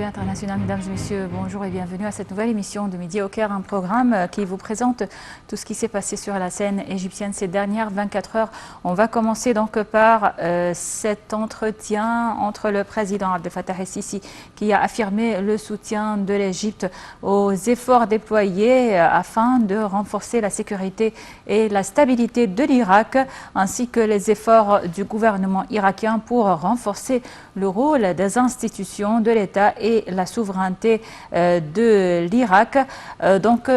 TV International, mesdames et messieurs, bonjour et bienvenue à cette nouvelle émission de Midi au Caire, un programme qui vous présente tout ce qui s'est passé sur la scène égyptienne ces dernières 24 heures. On va commencer donc par cet entretien entre le président Abdel Fattah el-Sisi qui a affirmé le soutien de l'Égypte aux efforts déployés afin de renforcer la sécurité et la stabilité de l'Irak, ainsi que les efforts du gouvernement irakien pour renforcer le rôle des institutions de l'État et la souveraineté de l'Irak. Donc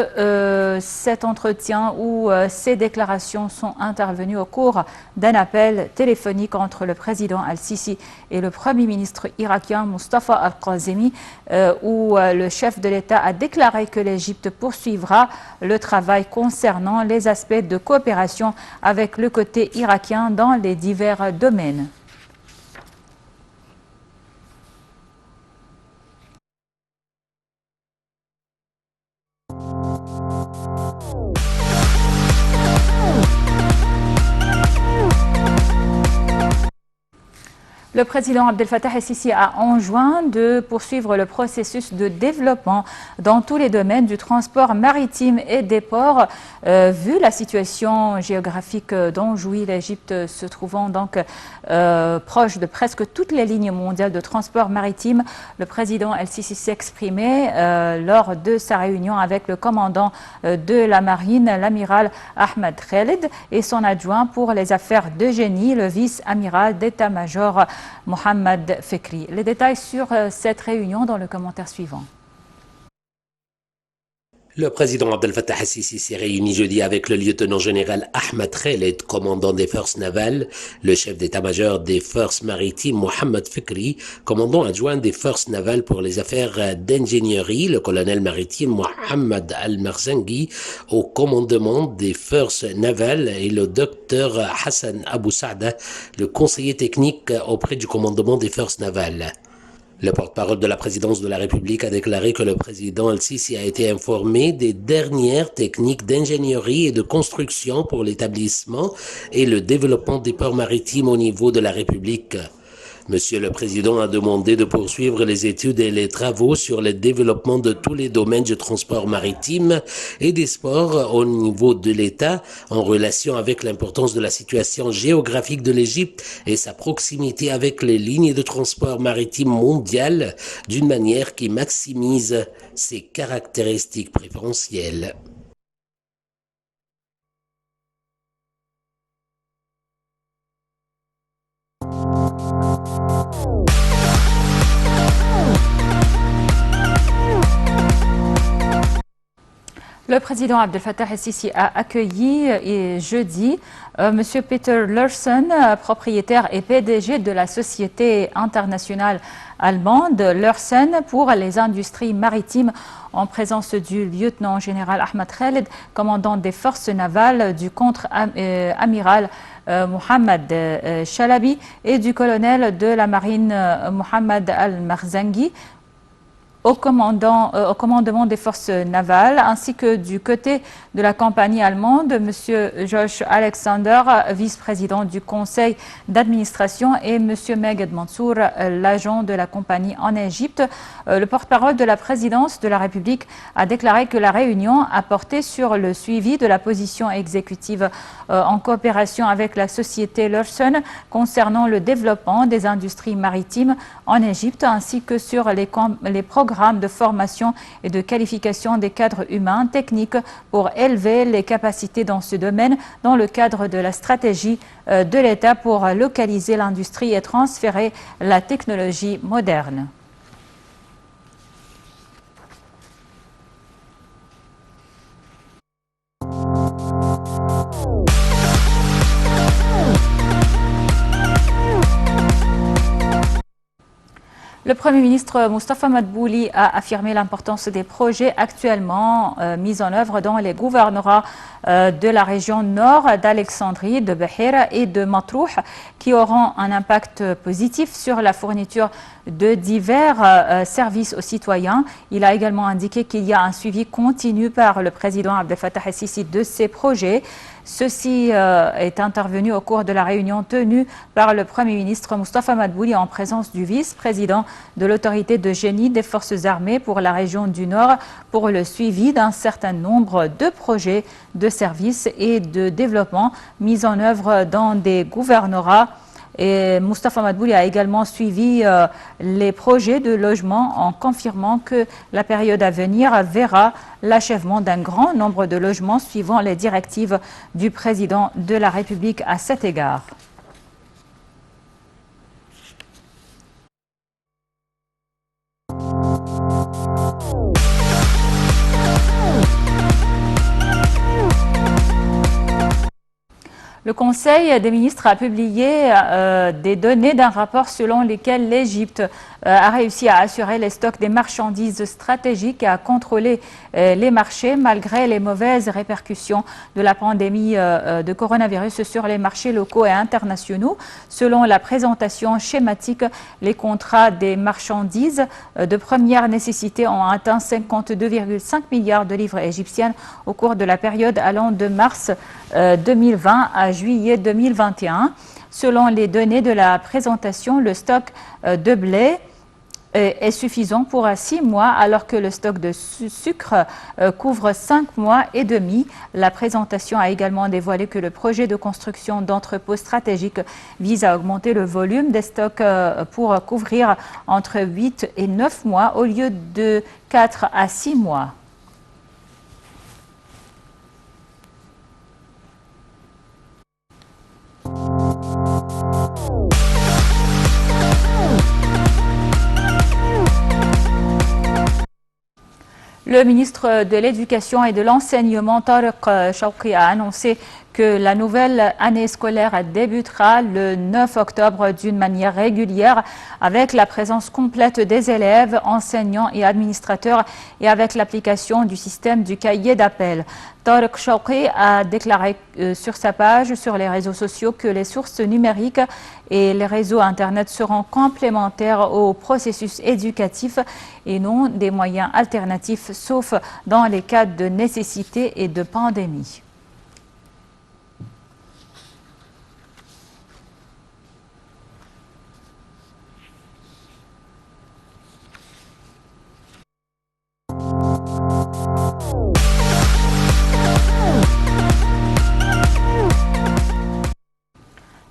cet entretien ou ces déclarations sont intervenues au cours d'un appel téléphonique entre le président al-Sisi et le premier ministre irakien Mustafa al-Kazemi, où le chef de l'État a déclaré que l'Égypte poursuivra le travail concernant les aspects de coopération avec le côté irakien dans les divers domaines. Le président Abdel Fattah el-Sisi a enjoint de poursuivre le processus de développement dans tous les domaines du transport maritime et des ports. Vu la situation géographique dont jouit l'Égypte, se trouvant donc proche de presque toutes les lignes mondiales de transport maritime, le président el-Sisi s'exprimait lors de sa réunion avec le commandant de la marine, l'amiral Ahmed Khaled, et son adjoint pour les affaires de génie, le vice-amiral d'état-major Mohamed Fikri. Les détails sur cette réunion dans le commentaire suivant. Le président Abdel Fattah el-Sisi s'est réuni jeudi avec le lieutenant-général Ahmed Khaled, commandant des forces navales, le chef d'état-major des forces maritimes Mohamed Fikri, commandant adjoint des forces navales pour les affaires d'ingénierie, le colonel maritime Mohamed Al-Marzangi, au commandement des forces navales, et le docteur Hassan Abou Saada, le conseiller technique auprès du commandement des forces navales. Le porte-parole de la présidence de la République a déclaré que le président el-Sisi a été informé des dernières techniques d'ingénierie et de construction pour l'établissement et le développement des ports maritimes au niveau de la République. Monsieur le Président a demandé de poursuivre les études et les travaux sur le développement de tous les domaines du transport maritime et des sports au niveau de l'État en relation avec l'importance de la situation géographique de l'Égypte et sa proximité avec les lignes de transport maritime mondiales d'une manière qui maximise ses caractéristiques préférentielles. Le président Abdel Fattah el-Sisi a accueilli jeudi M. Peter Lursen, propriétaire et PDG de la société internationale allemande Lursen pour les industries maritimes, en présence du lieutenant-général Ahmed Khaled, commandant des forces navales, du contre-amiral Mohamed Chalabi et du colonel de la marine Mohamed Al-Marzangi, au commandement des forces navales, ainsi que du côté de la compagnie allemande, M. Josh Alexander, vice-président du conseil d'administration, et M. Meghed Mansour, l'agent de la compagnie en Égypte. Le porte-parole de la présidence de la République a déclaré que la réunion a porté sur le suivi de la position exécutive en coopération avec la société Lursen concernant le développement des industries maritimes en Égypte, ainsi que sur les programmes de formation et de qualification des cadres humains techniques pour élever les capacités dans ce domaine dans le cadre de la stratégie de l'État pour localiser l'industrie et transférer la technologie moderne. Le Premier ministre Moustapha Madbouli a affirmé l'importance des projets actuellement mis en œuvre dans les gouvernorats de la région nord d'Alexandrie, de Bahira et de Matrouh, qui auront un impact positif sur la fourniture de divers services aux citoyens. Il a également indiqué qu'il y a un suivi continu par le président Abdel Fattah el-Sisi de ces projets. Ceci est intervenu au cours de la réunion tenue par le Premier ministre Moustapha Madbouli en présence du vice-président de l'autorité de génie des forces armées pour la région du Nord pour le suivi d'un certain nombre de projets de services et de développement mis en œuvre dans des gouvernorats. Et Moustapha Madbouli a également suivi les projets de logement en confirmant que la période à venir verra l'achèvement d'un grand nombre de logements suivant les directives du président de la République à cet égard. Le Conseil des ministres a publié des données d'un rapport selon lesquelles l'Égypte a réussi à assurer les stocks des marchandises stratégiques et à contrôler les marchés malgré les mauvaises répercussions de la pandémie de coronavirus sur les marchés locaux et internationaux. Selon la présentation schématique, les contrats des marchandises de première nécessité ont atteint 52,5 milliards de livres égyptiennes au cours de la période allant de mars 2020 à juillet 2021. Selon les données de la présentation, le stock de blé est suffisant pour 6 mois alors que le stock de sucre couvre 5 mois et demi. La présentation a également dévoilé que le projet de construction d'entrepôts stratégiques vise à augmenter le volume des stocks pour couvrir entre 8 et 9 mois au lieu de 4 à 6 mois. Le ministre de l'Éducation et de l'Enseignement, Tariq Shawqi, a annoncé que la nouvelle année scolaire débutera le 9 octobre d'une manière régulière avec la présence complète des élèves, enseignants et administrateurs et avec l'application du système du cahier d'appel. Tariq Shawqi a déclaré sur sa page sur les réseaux sociaux que les sources numériques et les réseaux Internet seront complémentaires au processus éducatif et non des moyens alternatifs, sauf dans les cas de nécessité et de pandémie.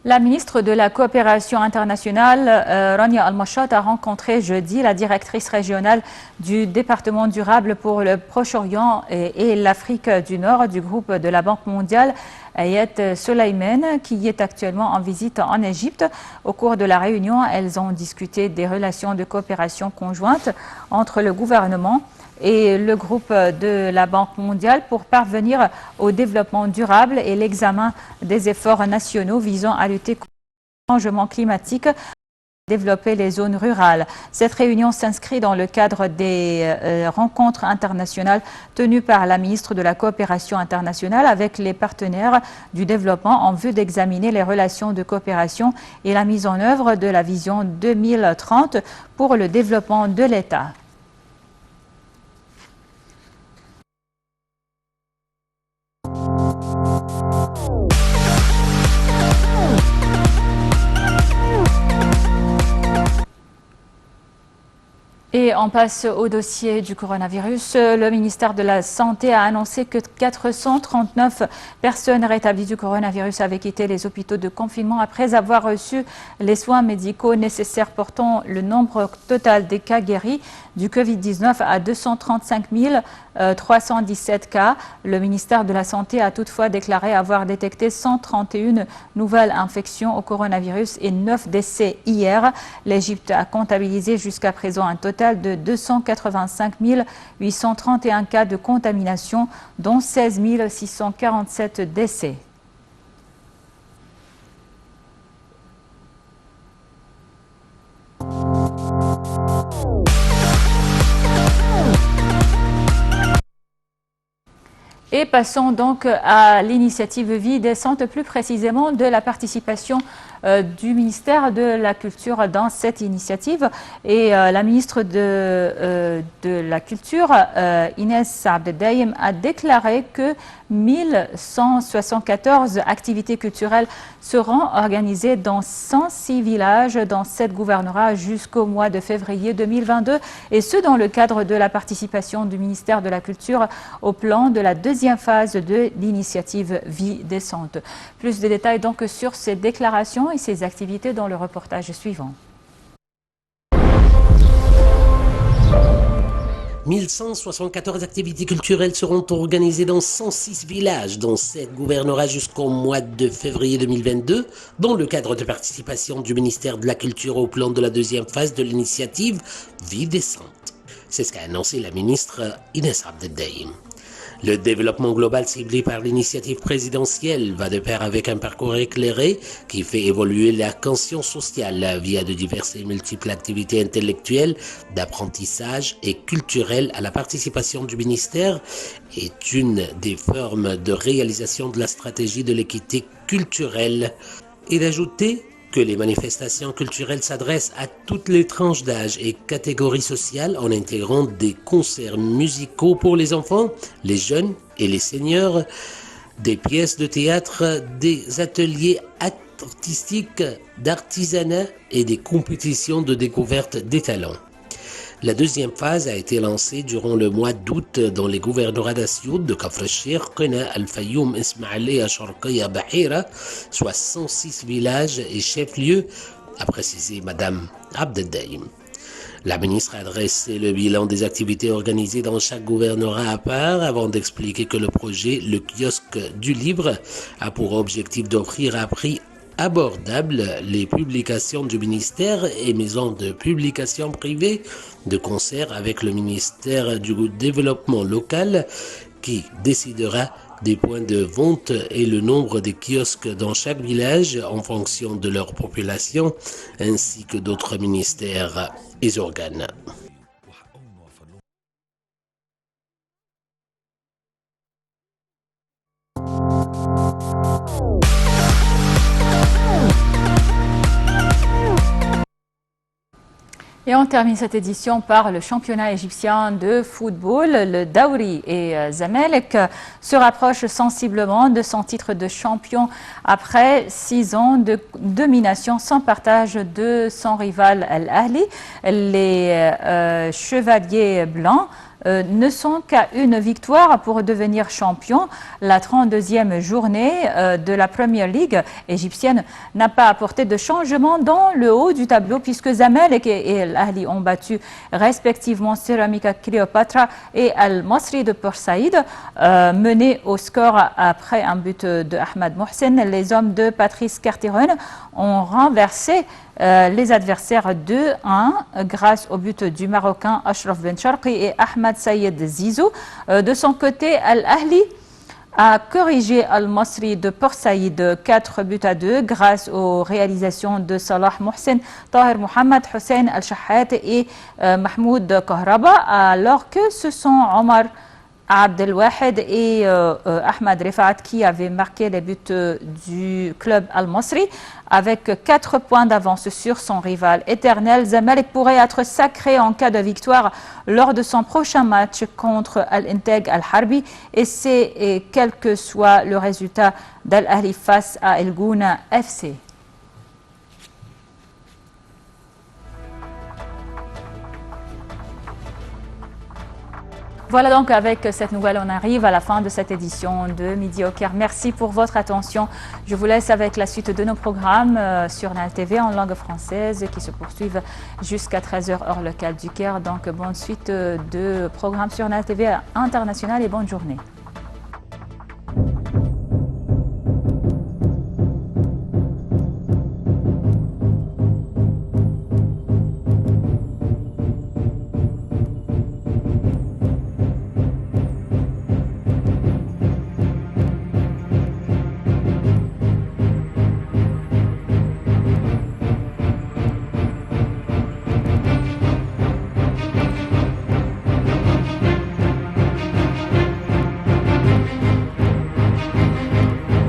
La ministre de la Coopération internationale, Rania Al-Mashat, a rencontré jeudi la directrice régionale du département durable pour le Proche-Orient et l'Afrique du Nord du groupe de la Banque mondiale, Ayet Soleiman, qui est actuellement en visite en Égypte. Au cours de la réunion, elles ont discuté des relations de coopération conjointe entre le gouvernement et le groupe de la Banque mondiale pour parvenir au développement durable et l'examen des efforts nationaux visant à lutter contre le changement climatique, développer les zones rurales. Cette réunion s'inscrit dans le cadre des rencontres internationales tenues par la ministre de la Coopération internationale avec les partenaires du développement en vue d'examiner les relations de coopération et la mise en œuvre de la vision 2030 pour le développement de l'État. Et on passe au dossier du coronavirus. Le ministère de la Santé a annoncé que 439 personnes rétablies du coronavirus avaient quitté les hôpitaux de confinement après avoir reçu les soins médicaux nécessaires, portant le nombre total des cas guéris du Covid-19 à 235 317 cas. Le ministère de la Santé a toutefois déclaré avoir détecté 131 nouvelles infections au coronavirus et 9 décès hier. L'Égypte a comptabilisé jusqu'à présent un total de 285 831 cas de contamination, dont 16 647 décès. Et passons donc à l'initiative Vie décente, plus précisément de la participation du ministère de la Culture dans cette initiative. Et la ministre de la Culture, Inès Abdeldaïm, a déclaré que 1174 activités culturelles seront organisées dans 106 villages dans 7 gouvernorats jusqu'au mois de février 2022, et ce dans le cadre de la participation du ministère de la Culture au plan de la deuxième phase de l'initiative Vie décente. Plus de détails donc sur ces déclarations et ces activités dans le reportage suivant. 1174 activités culturelles seront organisées dans 106 villages, dont 7 gouvernorats jusqu'au mois de février 2022, dans le cadre de participation du ministère de la Culture au plan de la deuxième phase de l'initiative Vie décente. C'est ce qu'a annoncé la ministre Inès Abdeldaïm. Le développement global ciblé par l'initiative présidentielle va de pair avec un parcours éclairé qui fait évoluer la conscience sociale via de diverses et multiples activités intellectuelles, d'apprentissage et culturelles à la participation du ministère est une des formes de réalisation de la stratégie de l'équité culturelle. Et d'ajouter que les manifestations culturelles s'adressent à toutes les tranches d'âge et catégories sociales en intégrant des concerts musicaux pour les enfants, les jeunes et les seniors, des pièces de théâtre, des ateliers artistiques, d'artisanat et des compétitions de découverte des talents. La deuxième phase a été lancée durant le mois d'août dans les gouvernorats d'Assioud, de Kafr el-Cheikh, Qina, Al-Fayoum, Ismaïlia, Sharqiya, Bahira, soit 106 villages et chefs-lieux, a précisé Madame Abdeldaïm. La ministre a dressé le bilan des activités organisées dans chaque gouvernorat à part avant d'expliquer que le projet Le kiosque du livre a pour objectif d'offrir à prix abordable les publications du ministère et maisons de publication privées de concert avec le ministère du développement local qui décidera des points de vente et le nombre de kiosques dans chaque village en fonction de leur population ainsi que d'autres ministères et organes. Et on termine cette édition par le championnat égyptien de football. Le Daouri et Zamalek se rapprochent sensiblement de son titre de champion après 6 ans de domination sans partage de son rival Al-Ahli. Les Chevaliers Blancs ne sont qu'à une victoire pour devenir champion. La 32e journée de la Premier League égyptienne n'a pas apporté de changement dans le haut du tableau puisque Zamalek et Al-Ahli ont battu respectivement Ceramica Cléopâtre et Al-Masri de Port Saïd. Menés au score après un but de Ahmad Mohsen, les hommes de Patrice Carteron ont renversé les adversaires 2-1 grâce au but du Marocain Ashraf Ben Sharqi et Ahmad Sayed Zizou. De son côté, Al-Ahli a corrigé Al-Masri de Port Saïd 4-2 grâce aux réalisations de Salah Mohsen, Tahir Mohamed, Hussein Al-Shahat et Mahmoud Kahraba, alors que ce sont Omar Abdelwahed et Ahmad Rifat qui avaient marqué les buts du club Al-Masri. Avec 4 points d'avance sur son rival éternel, Zamalek pourrait être sacré en cas de victoire lors de son prochain match contre Al-Integ Al-Harbi, et c'est quel que soit le résultat d'Al-Ahli face à El Gouna FC. Voilà donc, avec cette nouvelle, on arrive à la fin de cette édition de Midi au Caire. Merci pour votre attention. Je vous laisse avec la suite de nos programmes sur Nile TV en langue française qui se poursuivent jusqu'à 13h heure locale du Caire. Donc bonne suite de programmes sur Nile TV international et bonne journée.